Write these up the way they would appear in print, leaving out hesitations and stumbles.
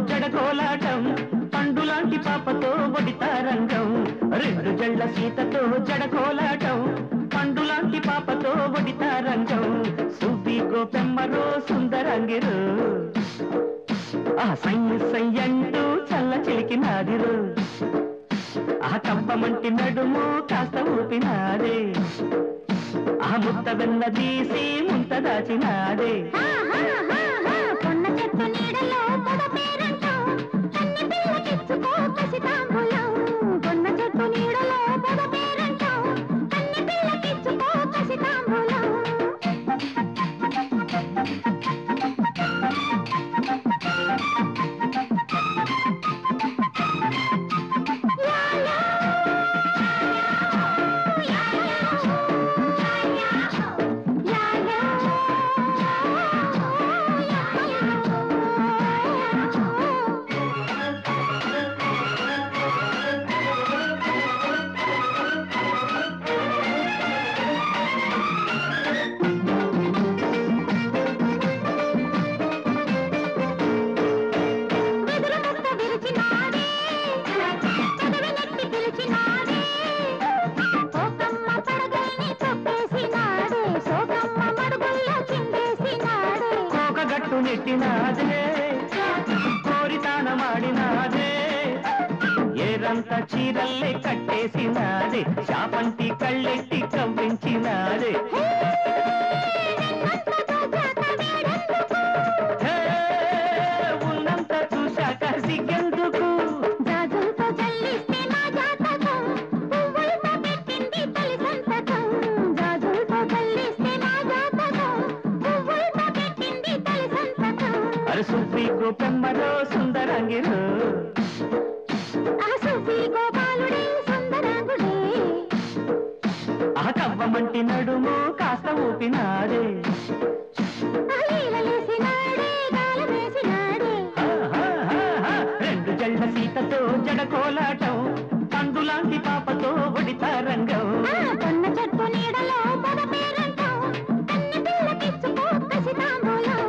జడకోలాటం పండులాంటి పాపతో ఒడితారంగం రెండు జళ్ళ సీతతో జడకోలాటం పండులాంటి పాపతో ఒడితారంగం సూపి గోపెమ్మరో సుందరంగిరు ఆ సయ్య సయ్యంటూ చల్ల చిలికినాదిరు ఆ కప్పమంటి నడుము కాస్త ఊపినాడే ఆ ముద్ద వెన్న తీసి ముంత దాచినాడే కొన్న చెట్టు నీడలో పొద పేరంటూ కన్ని పిల్లకిచ్చుకో కసితాంబులం కొన్న చెట్టు నీడలో పొద పేరంటూ కన్ని పిల్లకిచ్చుకో కసితాంబులం కోరితానమాడినాదే ఏరంత చీరల్లే కట్టేసినాదే శాపంటి కళ్ళెట్టి కవ్వించినాదే ఉన్నంత చూశాక సిగ్గెందుకు జాజులతో చల్లిస్తే నా జాతకం పువ్వులతో పెట్టింది తొలి సంతకం జాజులతో చల్లిస్తే నా జాతకం పువ్వులతో పెట్టింది తొలి సంతకం అరే సూపి గోపెమ్మరో సుందరంగిరు ఆ సూఫీ గోపాలుడే సుందరాంగుడే ఆ కవ్వమంటి నడుము కాస్త ఊపినాడే ఆ లీలలేసినాడే గాలమేసినాడే రెండు జళ్ళ సీతతో జడకోలాటం పండులాంటి పాపతో ఒడితారంగం కొన్న చెట్టు నీడలో పొద పేరంటం కన్ని పిల్లకిచ్చుకో కసితాంబులం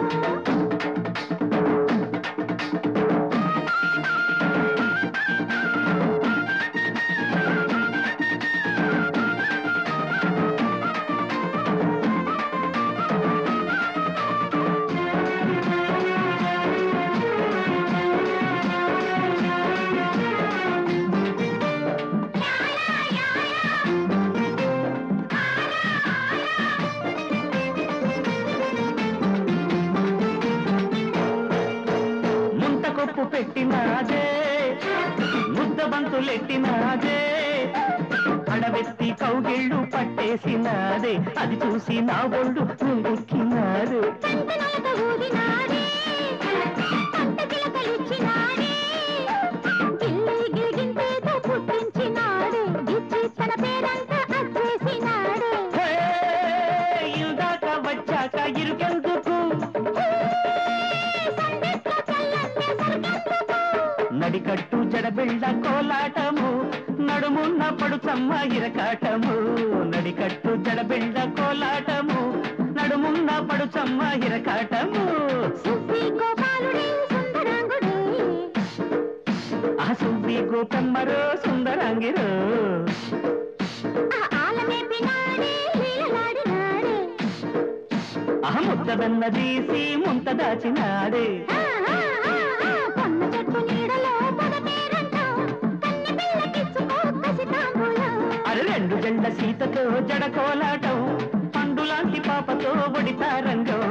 ముంతకొప్పు పెట్టినాదే ముద్ద బంతులెట్టినాదే అడవెత్తి కౌగిళ్ళు పట్టేసినాదే అది చూసి నా ఒళ్ళు ముందుకినాడు కంటనలక ఊదినాడే పట్ట చిలకలిచ్చినాడే గిల్లి గిలిగింతేతో పుట్టించినాడే ఇచ్చి తన పేరంతా అచ్చేసినాడే ఇందాక వచ్చాక ఇరుకెందుకు సందిట్లో చల్లంటే సరికెందుకు నడికట్టు జడబిళ్ళ కోలాటము నడుమున్న పడుచమ్మ ఇరకాటము నడికట్టు జడబిళ్ళ కోలాటము నడుమున్న పడుచమ్మ ఇరకాటము సూఫీ గోపాలుడే సుందరాంగుడే ఆ సూఫీ గోపెమ్మరో సుందరాంగిరు ఆ ఆలమేపినాడే లీలలాడినాడే ఆ ముద్ద వెన్న తీసి ముంత దాచినాడే కొన్న చెట్టు నీడలో పొద పేరంటం కన్ని పిల్లకిచ్చుకో కసితాంబులం అరే రెండు జెండ సీతతో జడకోలాటం పండులాంటి పాపతో ఒడితారంగం